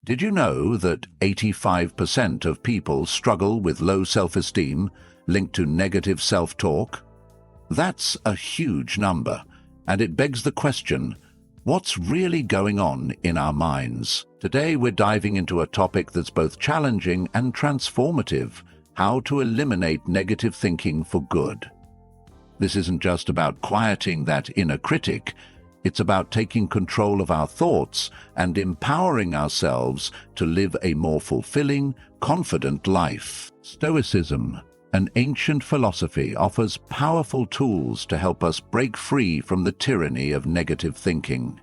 Did you know that 85% of people struggle with low self-esteem linked to negative self-talk? That's a huge number, and it begs the question, what's really going on in our minds? Today we're diving into a topic that's both challenging and transformative: how to eliminate negative thinking for good. This isn't just about quieting that inner critic. It's about taking control of our thoughts and empowering ourselves to live a more fulfilling, confident life. Stoicism, an ancient philosophy, offers powerful tools to help us break free from the tyranny of negative thinking.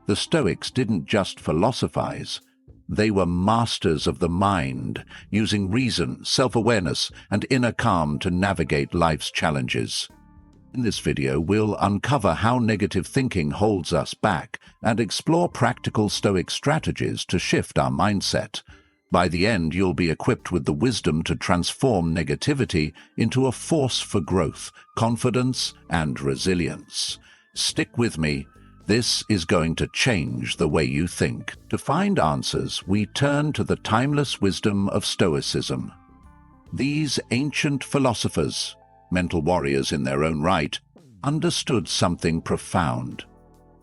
The Stoics didn't just philosophize. They were masters of the mind, using reason, self-awareness, and inner calm to navigate life's challenges. In this video, we'll uncover how negative thinking holds us back and explore practical Stoic strategies to shift our mindset. By the end, you'll be equipped with the wisdom to transform negativity into a force for growth, confidence, and resilience. Stick with me. This is going to change the way you think. To find answers, we turn to the timeless wisdom of Stoicism. These ancient philosophers, mental warriors in their own right, understood something profound.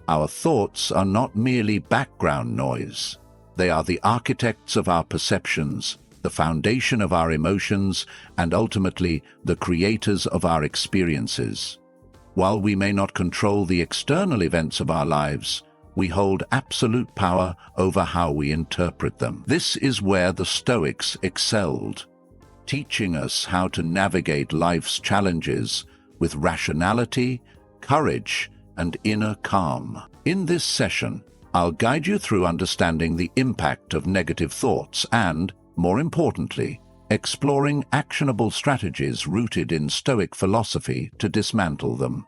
Our thoughts are not merely background noise. They are the architects of our perceptions, the foundation of our emotions, and ultimately the creators of our experiences. While we may not control the external events of our lives, we hold absolute power over how we interpret them. This is where the Stoics excelled, teaching us how to navigate life's challenges with rationality, courage, and inner calm. In this session, I'll guide you through understanding the impact of negative thoughts and, more importantly, exploring actionable strategies rooted in Stoic philosophy to dismantle them.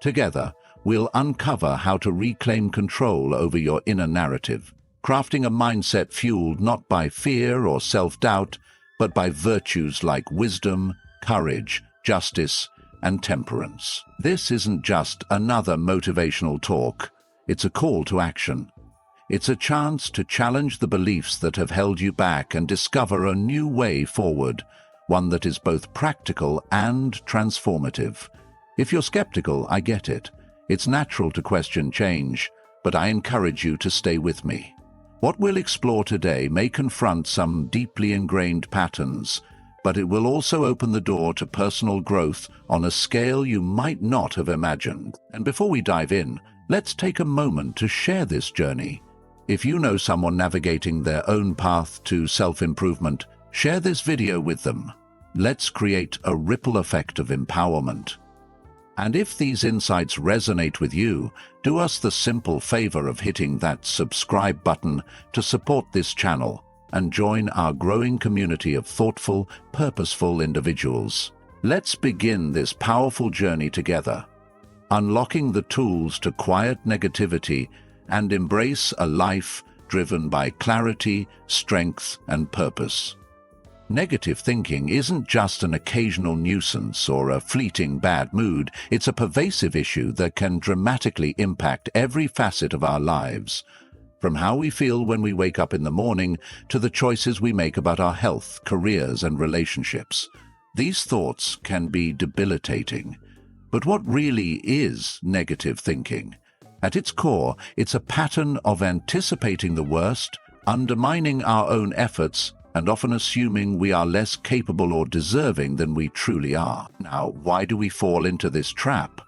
Together, we'll uncover how to reclaim control over your inner narrative, crafting a mindset fueled not by fear or self-doubt, but by virtues like wisdom, courage, justice, and temperance. This isn't just another motivational talk. It's a call to action. It's a chance to challenge the beliefs that have held you back and discover a new way forward, one that is both practical and transformative. If you're skeptical, I get it. It's natural to question change, but I encourage you to stay with me. What we'll explore today may confront some deeply ingrained patterns, but it will also open the door to personal growth on a scale you might not have imagined. And before we dive in, let's take a moment to share this journey. If you know someone navigating their own path to self-improvement, share this video with them. Let's create a ripple effect of empowerment. And if these insights resonate with you, do us the simple favor of hitting that subscribe button to support this channel and join our growing community of thoughtful, purposeful individuals. Let's begin this powerful journey together, unlocking the tools to quiet negativity and embrace a life driven by clarity, strength, and purpose. Negative thinking isn't just an occasional nuisance or a fleeting bad mood. It's a pervasive issue that can dramatically impact every facet of our lives, from how we feel when we wake up in the morning to the choices we make about our health, careers, and relationships. These thoughts can be debilitating. But what really is negative thinking? At its core, it's a pattern of anticipating the worst, undermining our own efforts, and often assuming we are less capable or deserving than we truly are. Now, why do we fall into this trap?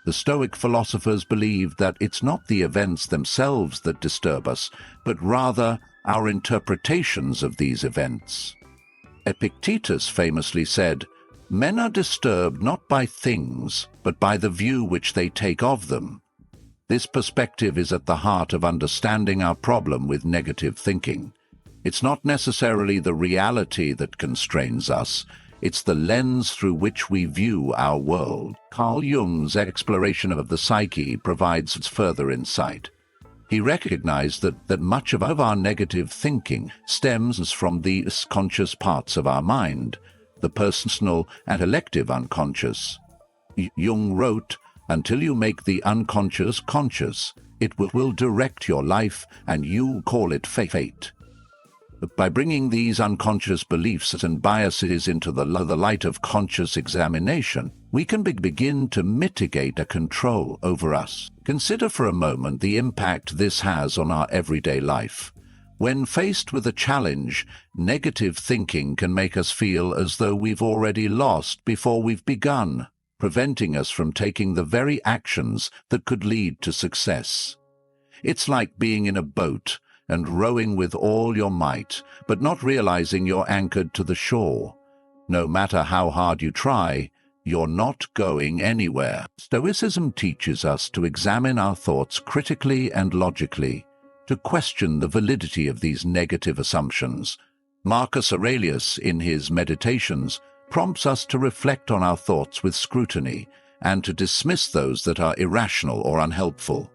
The Stoic philosophers believed that it's not the events themselves that disturb us, but rather our interpretations of these events. Epictetus famously said, "Men are disturbed not by things, but by the view which they take of them." This perspective is at the heart of understanding our problem with negative thinking. It's not necessarily the reality that constrains us. It's the lens through which we view our world. Carl Jung's exploration of the psyche provides further insight. He recognized that much of our negative thinking stems from the conscious parts of our mind, the personal and elective unconscious. Jung wrote, "Until you make the unconscious conscious, it will direct your life, and you call it fate." By bringing these unconscious beliefs and biases into the light of conscious examination, we can begin to mitigate a control over us. Consider for a moment the impact this has on our everyday life. When faced with a challenge, negative thinking can make us feel as though we've already lost before we've begun, preventing us from taking the very actions that could lead to success. It's like being in a boat and rowing with all your might, but not realizing you're anchored to the shore. No matter how hard you try, you're not going anywhere. Stoicism teaches us to examine our thoughts critically and logically, to question the validity of these negative assumptions. Marcus Aurelius, in his Meditations, prompts us to reflect on our thoughts with scrutiny and to dismiss those that are irrational or unhelpful.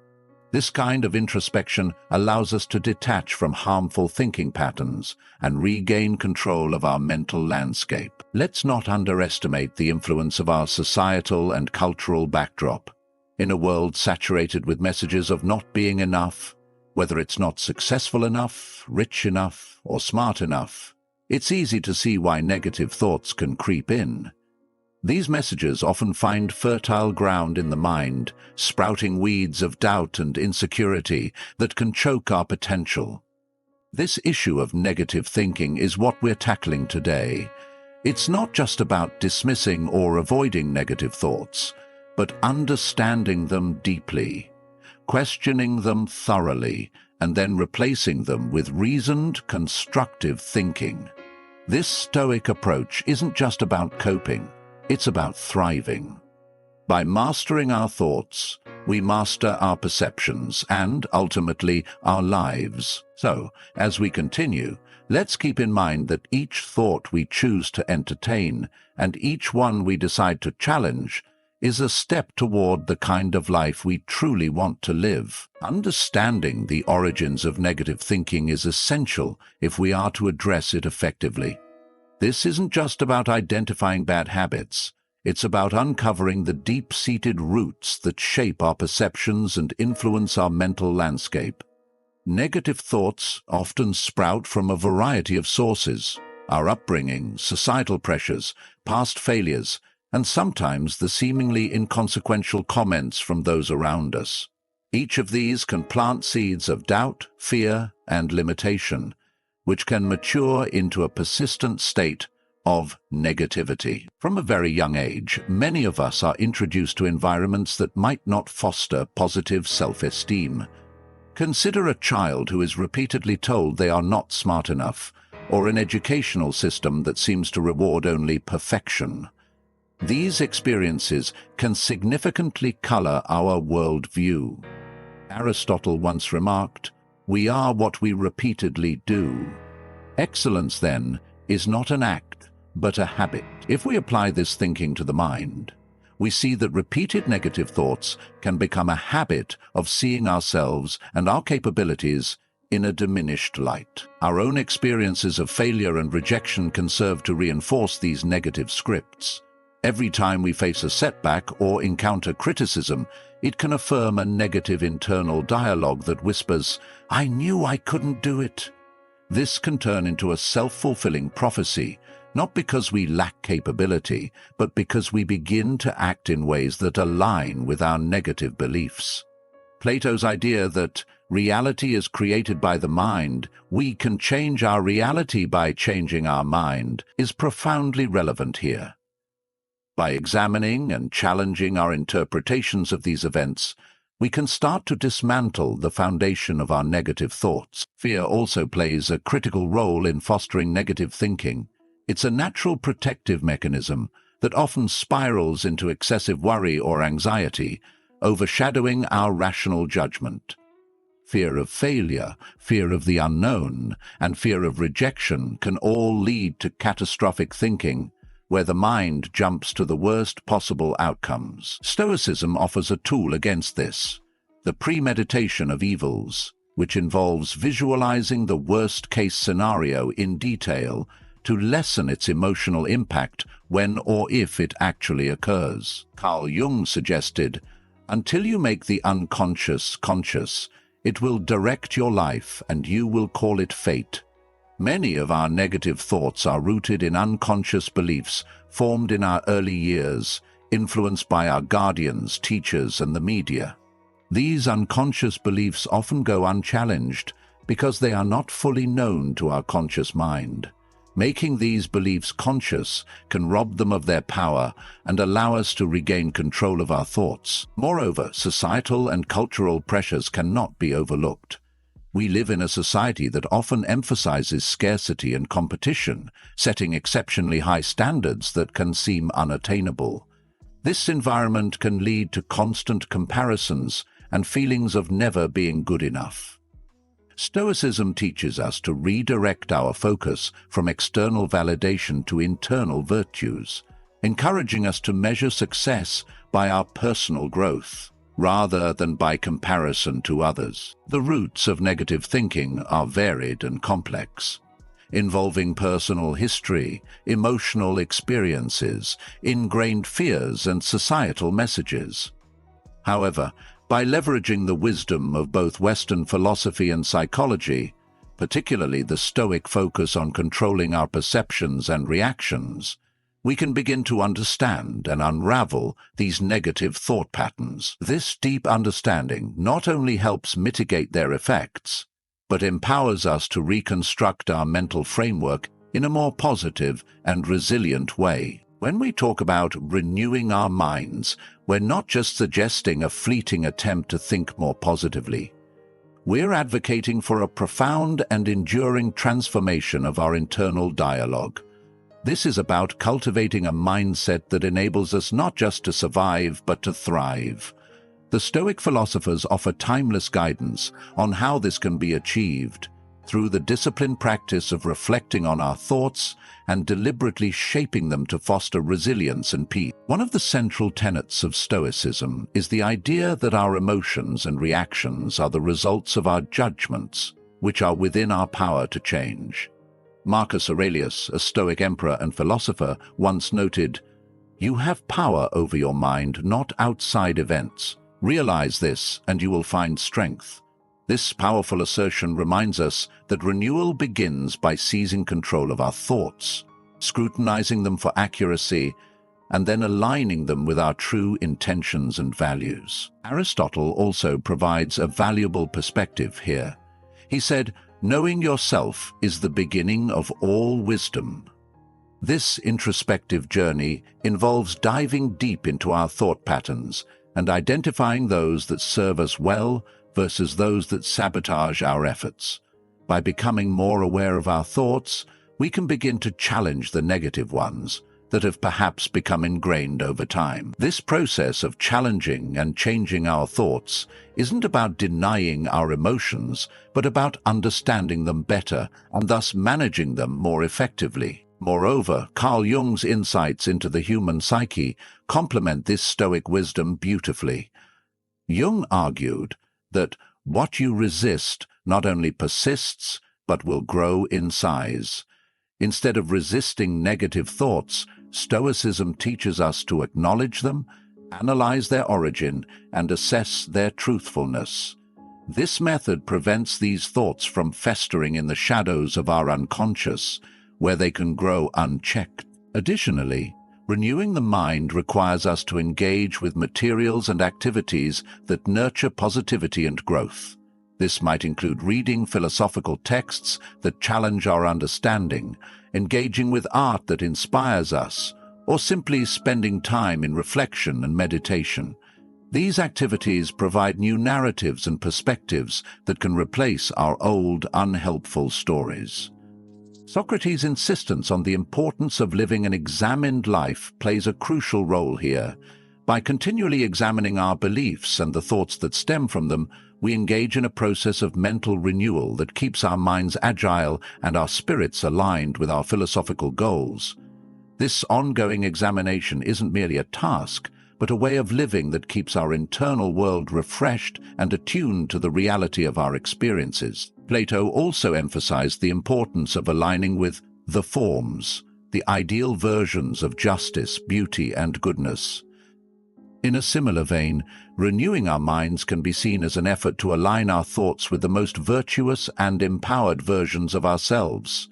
This kind of introspection allows us to detach from harmful thinking patterns and regain control of our mental landscape. Let's not underestimate the influence of our societal and cultural backdrop. In a world saturated with messages of not being enough, whether it's not successful enough, rich enough, or smart enough, it's easy to see why negative thoughts can creep in. These messages often find fertile ground in the mind, sprouting weeds of doubt and insecurity that can choke our potential. This issue of negative thinking is what we're tackling today. It's not just about dismissing or avoiding negative thoughts, but understanding them deeply, questioning them thoroughly, and then replacing them with reasoned, constructive thinking. This Stoic approach isn't just about coping, it's about thriving. By mastering our thoughts, we master our perceptions and, ultimately, our lives. So, as we continue, let's keep in mind that each thought we choose to entertain and each one we decide to challenge is a step toward the kind of life we truly want to live. Understanding the origins of negative thinking is essential if we are to address it effectively. This isn't just about identifying bad habits. It's about uncovering the deep-seated roots that shape our perceptions and influence our mental landscape. Negative thoughts often sprout from a variety of sources: our upbringing, societal pressures, past failures, and sometimes the seemingly inconsequential comments from those around us. Each of these can plant seeds of doubt, fear, and limitation, which can mature into a persistent state of negativity. From a very young age, many of us are introduced to environments that might not foster positive self-esteem. Consider a child who is repeatedly told they are not smart enough, or an educational system that seems to reward only perfection. These experiences can significantly color our worldview. Aristotle once remarked, "We are what we repeatedly do." Excellence, then, is not an act, but a habit. If we apply this thinking to the mind, we see that repeated negative thoughts can become a habit of seeing ourselves and our capabilities in a diminished light. Our own experiences of failure and rejection can serve to reinforce these negative scripts. Every time we face a setback or encounter criticism, it can affirm a negative internal dialogue that whispers, "I knew I couldn't do it." This can turn into a self-fulfilling prophecy, not because we lack capability, but because we begin to act in ways that align with our negative beliefs. Plato's idea that reality is created by the mind, we can change our reality by changing our mind, is profoundly relevant here. By examining and challenging our interpretations of these events, we can start to dismantle the foundation of our negative thoughts. Fear also plays a critical role in fostering negative thinking. It's a natural protective mechanism that often spirals into excessive worry or anxiety, overshadowing our rational judgment. Fear of failure, fear of the unknown, and fear of rejection can all lead to catastrophic thinking, where the mind jumps to the worst possible outcomes. Stoicism offers a tool against this, the premeditation of evils, which involves visualizing the worst-case scenario in detail to lessen its emotional impact when or if it actually occurs. Carl Jung suggested, "Until you make the unconscious conscious, it will direct your life and you will call it fate." Many of our negative thoughts are rooted in unconscious beliefs formed in our early years, influenced by our guardians, teachers, and the media. These unconscious beliefs often go unchallenged because they are not fully known to our conscious mind. Making these beliefs conscious can rob them of their power and allow us to regain control of our thoughts. Moreover, societal and cultural pressures cannot be overlooked. We live in a society that often emphasizes scarcity and competition, setting exceptionally high standards that can seem unattainable. This environment can lead to constant comparisons and feelings of never being good enough. Stoicism teaches us to redirect our focus from external validation to internal virtues, encouraging us to measure success by our personal growth, rather than by comparison to others. The roots of negative thinking are varied and complex, involving personal history, emotional experiences, ingrained fears, and societal messages. However, by leveraging the wisdom of both Western philosophy and psychology, particularly the Stoic focus on controlling our perceptions and reactions, we can begin to understand and unravel these negative thought patterns. This deep understanding not only helps mitigate their effects, but empowers us to reconstruct our mental framework in a more positive and resilient way. When we talk about renewing our minds, we're not just suggesting a fleeting attempt to think more positively. We're advocating for a profound and enduring transformation of our internal dialogue. This is about cultivating a mindset that enables us not just to survive, but to thrive. The Stoic philosophers offer timeless guidance on how this can be achieved through the disciplined practice of reflecting on our thoughts and deliberately shaping them to foster resilience and peace. One of the central tenets of Stoicism is the idea that our emotions and reactions are the results of our judgments, which are within our power to change. Marcus Aurelius, a Stoic emperor and philosopher, once noted, "You have power over your mind, not outside events. Realize this, and you will find strength." This powerful assertion reminds us that renewal begins by seizing control of our thoughts, scrutinizing them for accuracy, and then aligning them with our true intentions and values. Aristotle also provides a valuable perspective here. He said, "Knowing yourself is the beginning of all wisdom." This introspective journey involves diving deep into our thought patterns and identifying those that serve us well versus those that sabotage our efforts. By becoming more aware of our thoughts, we can begin to challenge the negative ones that have perhaps become ingrained over time. This process of challenging and changing our thoughts isn't about denying our emotions, but about understanding them better and thus managing them more effectively. Moreover, Carl Jung's insights into the human psyche complement this Stoic wisdom beautifully. Jung argued that what you resist not only persists, but will grow in size. Instead of resisting negative thoughts, Stoicism teaches us to acknowledge them, analyze their origin, and assess their truthfulness. This method prevents these thoughts from festering in the shadows of our unconscious, where they can grow unchecked. Additionally, renewing the mind requires us to engage with materials and activities that nurture positivity and growth. This might include reading philosophical texts that challenge our understanding, engaging with art that inspires us, or simply spending time in reflection and meditation. These activities provide new narratives and perspectives that can replace our old, unhelpful stories. Socrates' insistence on the importance of living an examined life plays a crucial role here. By continually examining our beliefs and the thoughts that stem from them, we engage in a process of mental renewal that keeps our minds agile and our spirits aligned with our philosophical goals. This ongoing examination isn't merely a task, but a way of living that keeps our internal world refreshed and attuned to the reality of our experiences. Plato also emphasized the importance of aligning with the forms, the ideal versions of justice, beauty, and goodness. In a similar vein, renewing our minds can be seen as an effort to align our thoughts with the most virtuous and empowered versions of ourselves.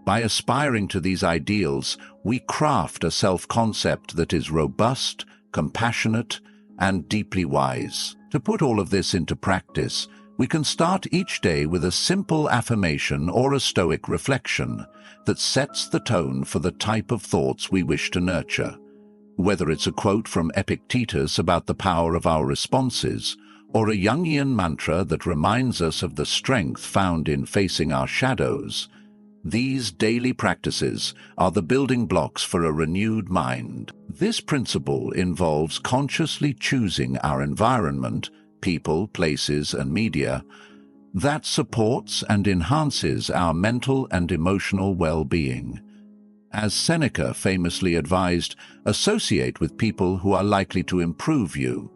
By aspiring to these ideals, we craft a self-concept that is robust, compassionate, and deeply wise. To put all of this into practice, we can start each day with a simple affirmation or a Stoic reflection that sets the tone for the type of thoughts we wish to nurture. Whether it's a quote from Epictetus about the power of our responses, or a Jungian mantra that reminds us of the strength found in facing our shadows, these daily practices are the building blocks for a renewed mind. This principle involves consciously choosing our environment, people, places, and media, that supports and enhances our mental and emotional well-being. As Seneca famously advised, associate with people who are likely to improve you.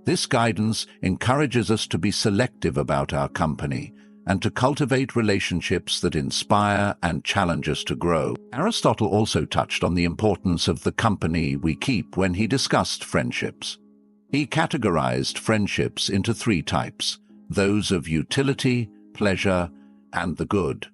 This guidance encourages us to be selective about our company and to cultivate relationships that inspire and challenge us to grow. Aristotle also touched on the importance of the company we keep when he discussed friendships. He categorized friendships into three types: those of utility, pleasure, and the good.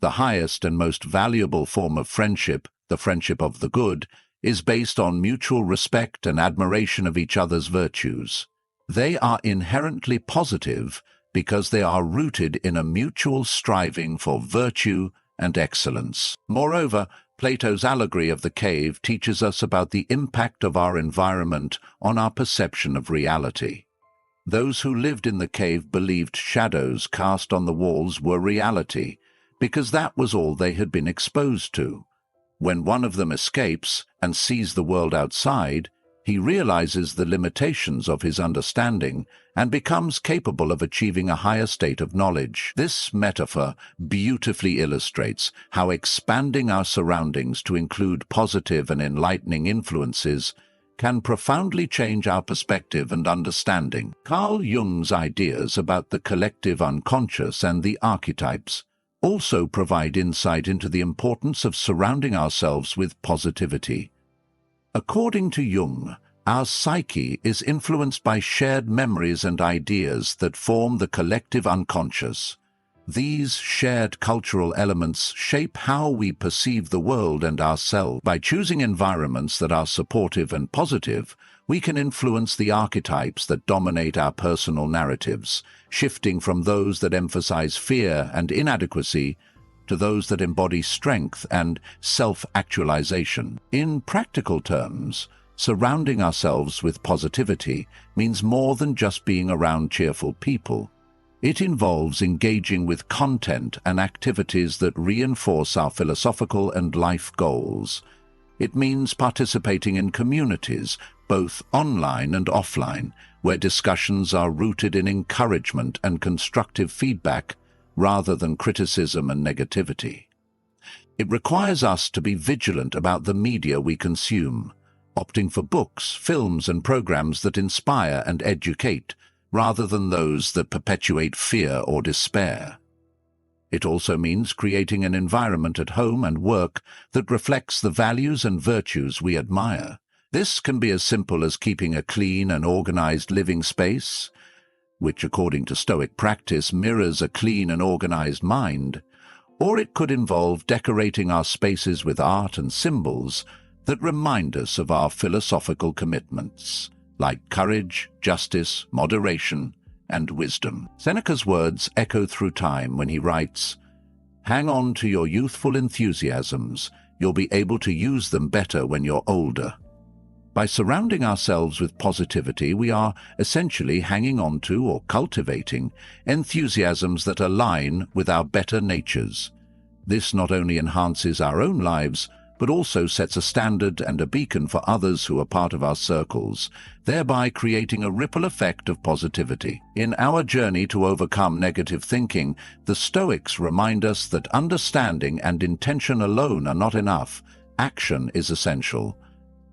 The highest and most valuable form of friendship, the friendship of the good, is based on mutual respect and admiration of each other's virtues. They are inherently positive because they are rooted in a mutual striving for virtue and excellence. Moreover, Plato's allegory of the cave teaches us about the impact of our environment on our perception of reality. Those who lived in the cave believed shadows cast on the walls were reality, because that was all they had been exposed to. When one of them escapes and sees the world outside, he realizes the limitations of his understanding and becomes capable of achieving a higher state of knowledge. This metaphor beautifully illustrates how expanding our surroundings to include positive and enlightening influences can profoundly change our perspective and understanding. Carl Jung's ideas about the collective unconscious and the archetypes also provide insight into the importance of surrounding ourselves with positivity. According to Jung, our psyche is influenced by shared memories and ideas that form the collective unconscious. These shared cultural elements shape how we perceive the world and ourselves. By choosing environments that are supportive and positive, we can influence the archetypes that dominate our personal narratives, shifting from those that emphasize fear and inadequacy to those that embody strength and self-actualization. In practical terms, surrounding ourselves with positivity means more than just being around cheerful people. It involves engaging with content and activities that reinforce our philosophical and life goals. It means participating in communities, both online and offline, where discussions are rooted in encouragement and constructive feedback rather than criticism and negativity. It requires us to be vigilant about the media we consume, opting for books, films, and programs that inspire and educate, rather than those that perpetuate fear or despair. It also means creating an environment at home and work that reflects the values and virtues we admire. This can be as simple as keeping a clean and organized living space, which according to Stoic practice mirrors a clean and organized mind, or it could involve decorating our spaces with art and symbols that remind us of our philosophical commitments, like courage, justice, moderation, and wisdom. Seneca's words echo through time when he writes, "Hang on to your youthful enthusiasms, you'll be able to use them better when you're older." By surrounding ourselves with positivity, we are essentially hanging on to or cultivating enthusiasms that align with our better natures. This not only enhances our own lives, but also sets a standard and a beacon for others who are part of our circles, thereby creating a ripple effect of positivity. In our journey to overcome negative thinking, the Stoics remind us that understanding and intention alone are not enough. Action is essential.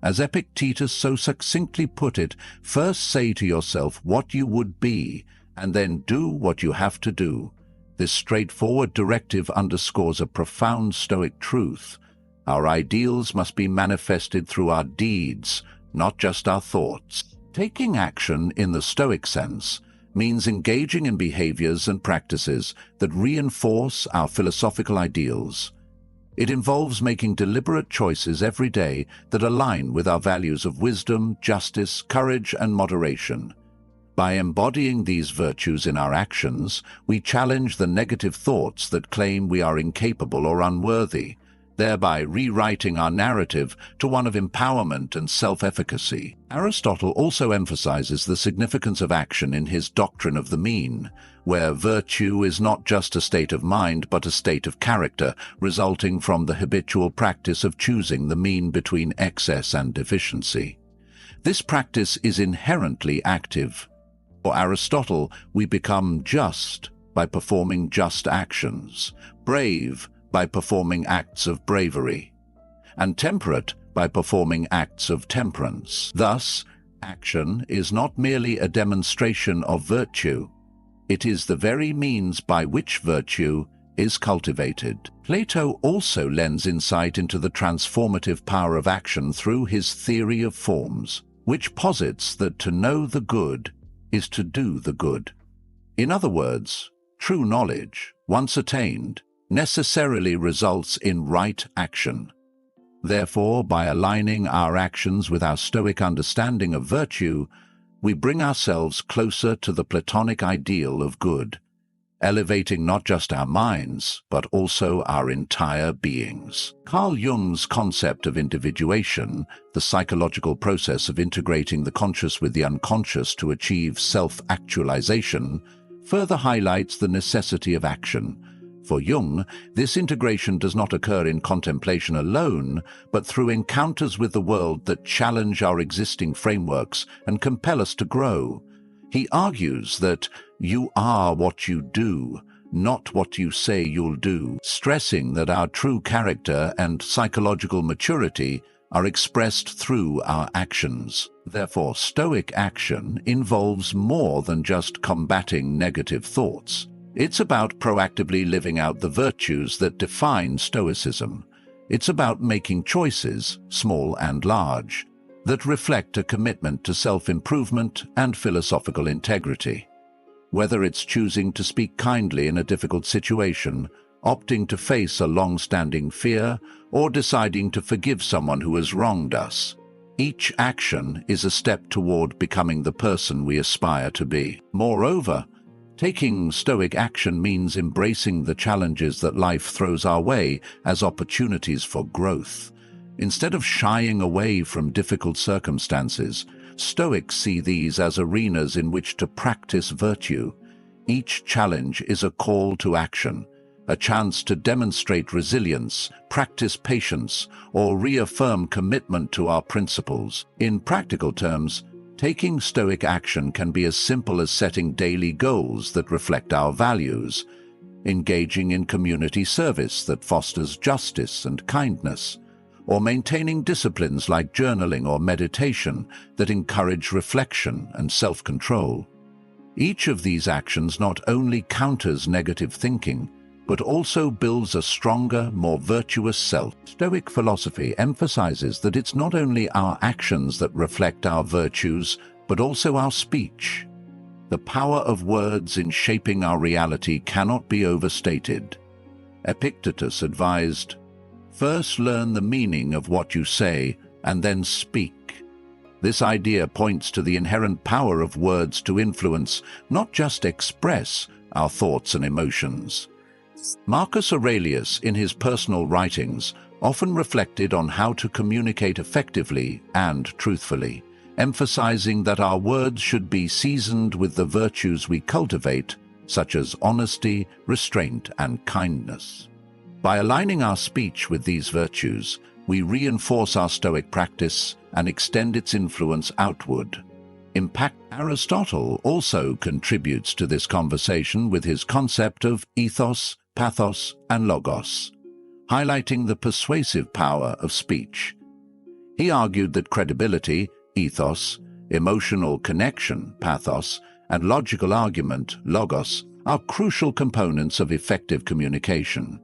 As Epictetus so succinctly put it, first say to yourself what you would be, and then do what you have to do. This straightforward directive underscores a profound Stoic truth. Our ideals must be manifested through our deeds, not just our thoughts. Taking action in the Stoic sense means engaging in behaviors and practices that reinforce our philosophical ideals. It involves making deliberate choices every day that align with our values of wisdom, justice, courage, and moderation. By embodying these virtues in our actions, we challenge the negative thoughts that claim we are incapable or unworthy, thereby rewriting our narrative to one of empowerment and self-efficacy. Aristotle also emphasizes the significance of action in his doctrine of the mean, where virtue is not just a state of mind but a state of character, resulting from the habitual practice of choosing the mean between excess and deficiency. This practice is inherently active. For Aristotle, we become just by performing just actions, brave by performing acts of bravery, and temperate by performing acts of temperance. Thus, action is not merely a demonstration of virtue, it is the very means by which virtue is cultivated. Plato also lends insight into the transformative power of action through his theory of forms, which posits that to know the good is to do the good. In other words, true knowledge, once attained, necessarily results in right action. Therefore, by aligning our actions with our Stoic understanding of virtue, we bring ourselves closer to the Platonic ideal of good, elevating not just our minds, but also our entire beings. Carl Jung's concept of individuation, the psychological process of integrating the conscious with the unconscious to achieve self-actualization, further highlights the necessity of action. For Jung, this integration does not occur in contemplation alone, but through encounters with the world that challenge our existing frameworks and compel us to grow. He argues that you are what you do, not what you say you'll do, stressing that our true character and psychological maturity are expressed through our actions. Therefore, Stoic action involves more than just combating negative thoughts. It's about proactively living out the virtues that define Stoicism. It's about making choices, small and large, that reflect a commitment to self-improvement and philosophical integrity. Whether it's choosing to speak kindly in a difficult situation, opting to face a long-standing fear, or deciding to forgive someone who has wronged us, each action is a step toward becoming the person we aspire to be. Moreover, taking Stoic action means embracing the challenges that life throws our way as opportunities for growth. Instead of shying away from difficult circumstances, Stoics see these as arenas in which to practice virtue. Each challenge is a call to action, a chance to demonstrate resilience, practice patience, or reaffirm commitment to our principles. In practical terms, taking Stoic action can be as simple as setting daily goals that reflect our values, engaging in community service that fosters justice and kindness, or maintaining disciplines like journaling or meditation that encourage reflection and self-control. Each of these actions not only counters negative thinking, but also builds a stronger, more virtuous self. Stoic philosophy emphasizes that it's not only our actions that reflect our virtues, but also our speech. The power of words in shaping our reality cannot be overstated. Epictetus advised, "First learn the meaning of what you say, and then speak." This idea points to the inherent power of words to influence, not just express, our thoughts and emotions. Marcus Aurelius, in his personal writings, often reflected on how to communicate effectively and truthfully, emphasizing that our words should be seasoned with the virtues we cultivate, such as honesty, restraint, and kindness. By aligning our speech with these virtues, we reinforce our Stoic practice and extend its influence outward. Aristotle also contributes to this conversation with his concept of ethos, pathos, and logos, highlighting the persuasive power of speech. He argued that credibility, ethos, emotional connection, pathos, and logical argument, logos, are crucial components of effective communication.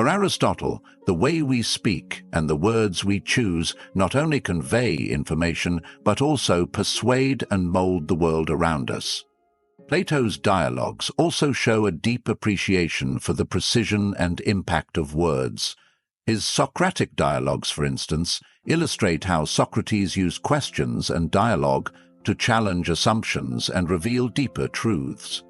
For Aristotle, the way we speak and the words we choose not only convey information, but also persuade and mold the world around us. Plato's dialogues also show a deep appreciation for the precision and impact of words. His Socratic dialogues, for instance, illustrate how Socrates used questions and dialogue to challenge assumptions and reveal deeper truths.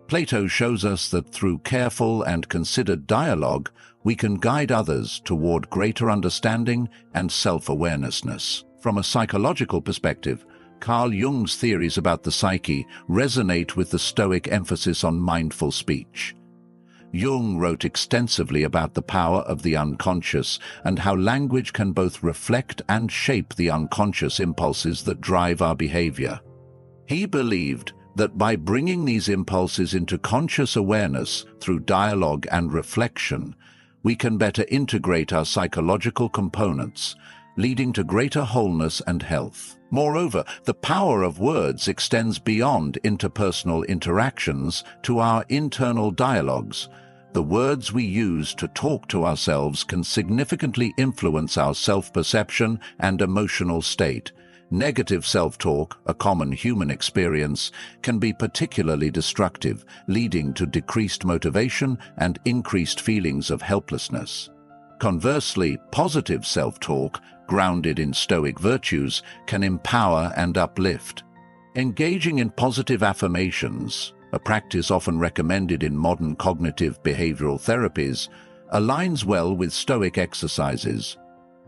Plato shows us that through careful and considered dialogue, we can guide others toward greater understanding and self-awareness. From a psychological perspective, Carl Jung's theories about the psyche resonate with the Stoic emphasis on mindful speech. Jung wrote extensively about the power of the unconscious and how language can both reflect and shape the unconscious impulses that drive our behavior. He believed that by bringing these impulses into conscious awareness through dialogue and reflection, we can better integrate our psychological components, leading to greater wholeness and health. Moreover, the power of words extends beyond interpersonal interactions to our internal dialogues. The words we use to talk to ourselves can significantly influence our self-perception and emotional state. Negative self-talk, a common human experience, can be particularly destructive, leading to decreased motivation and increased feelings of helplessness. Conversely, positive self-talk, grounded in Stoic virtues, can empower and uplift. Engaging in positive affirmations, a practice often recommended in modern cognitive behavioral therapies, aligns well with Stoic exercises.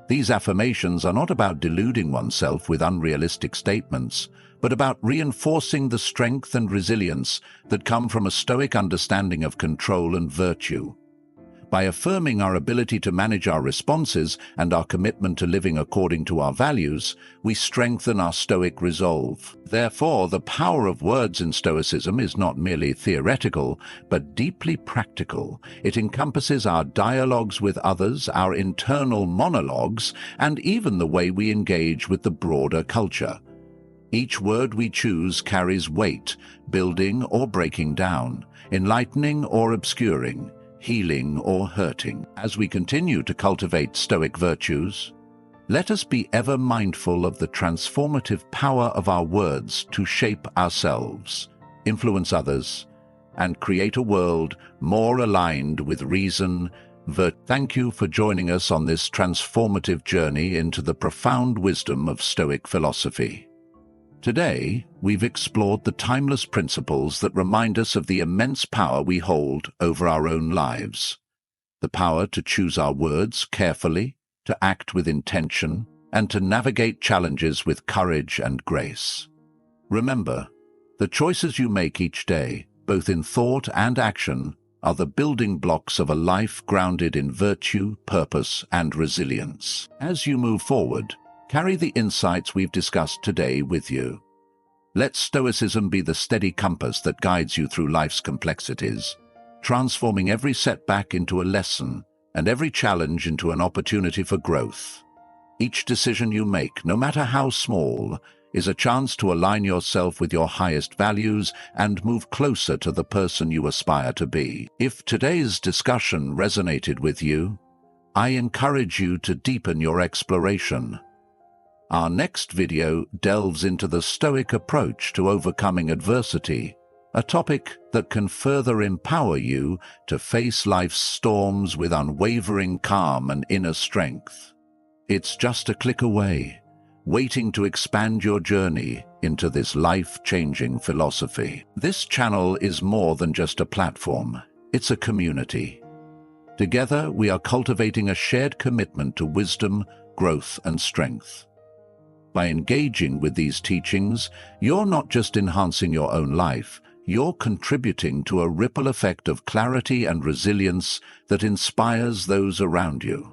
These affirmations are not about deluding oneself with unrealistic statements, but about reinforcing the strength and resilience that come from a Stoic understanding of control and virtue. By affirming our ability to manage our responses and our commitment to living according to our values, we strengthen our Stoic resolve. Therefore, the power of words in Stoicism is not merely theoretical, but deeply practical. It encompasses our dialogues with others, our internal monologues, and even the way we engage with the broader culture. Each word we choose carries weight, building or breaking down, enlightening or obscuring, healing or hurting. As we continue to cultivate Stoic virtues, let us be ever mindful of the transformative power of our words to shape ourselves, influence others, and create a world more aligned with reason. Thank you for joining us on this transformative journey into the profound wisdom of Stoic philosophy. Today, we've explored the timeless principles that remind us of the immense power we hold over our own lives. The power to choose our words carefully, to act with intention, and to navigate challenges with courage and grace. Remember, the choices you make each day, both in thought and action, are the building blocks of a life grounded in virtue, purpose, and resilience. As you move forward, carry the insights we've discussed today with you. Let Stoicism be the steady compass that guides you through life's complexities, transforming every setback into a lesson and every challenge into an opportunity for growth. Each decision you make, no matter how small, is a chance to align yourself with your highest values and move closer to the person you aspire to be. If today's discussion resonated with you, I encourage you to deepen your exploration. Our next video delves into the Stoic approach to overcoming adversity, a topic that can further empower you to face life's storms with unwavering calm and inner strength. It's just a click away, waiting to expand your journey into this life-changing philosophy. This channel is more than just a platform, it's a community. Together, we are cultivating a shared commitment to wisdom, growth, and strength. By engaging with these teachings, you're not just enhancing your own life, you're contributing to a ripple effect of clarity and resilience that inspires those around you.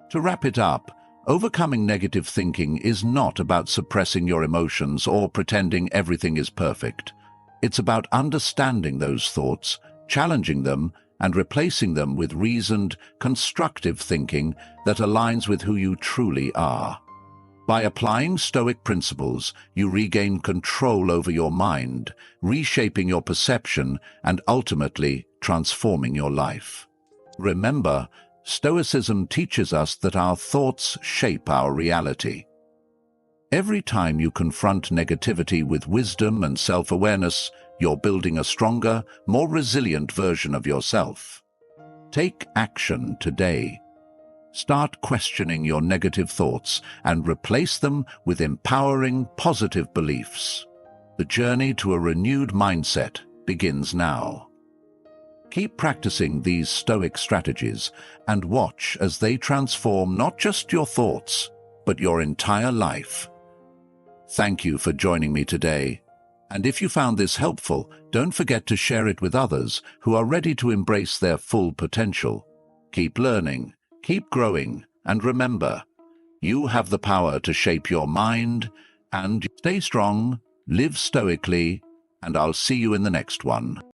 To wrap it up, overcoming negative thinking is not about suppressing your emotions or pretending everything is perfect. It's about understanding those thoughts, challenging them, and replacing them with reasoned, constructive thinking that aligns with who you truly are. By applying Stoic principles, you regain control over your mind, reshaping your perception and ultimately transforming your life. Remember, Stoicism teaches us that our thoughts shape our reality. Every time you confront negativity with wisdom and self-awareness, you're building a stronger, more resilient version of yourself. Take action today. Start questioning your negative thoughts and replace them with empowering, positive beliefs. The journey to a renewed mindset begins now. Keep practicing these Stoic strategies and watch as they transform not just your thoughts, but your entire life. Thank you for joining me today. And if you found this helpful, don't forget to share it with others who are ready to embrace their full potential. Keep learning, keep growing, and remember, you have the power to shape your mind. And stay strong, live stoically, and I'll see you in the next one.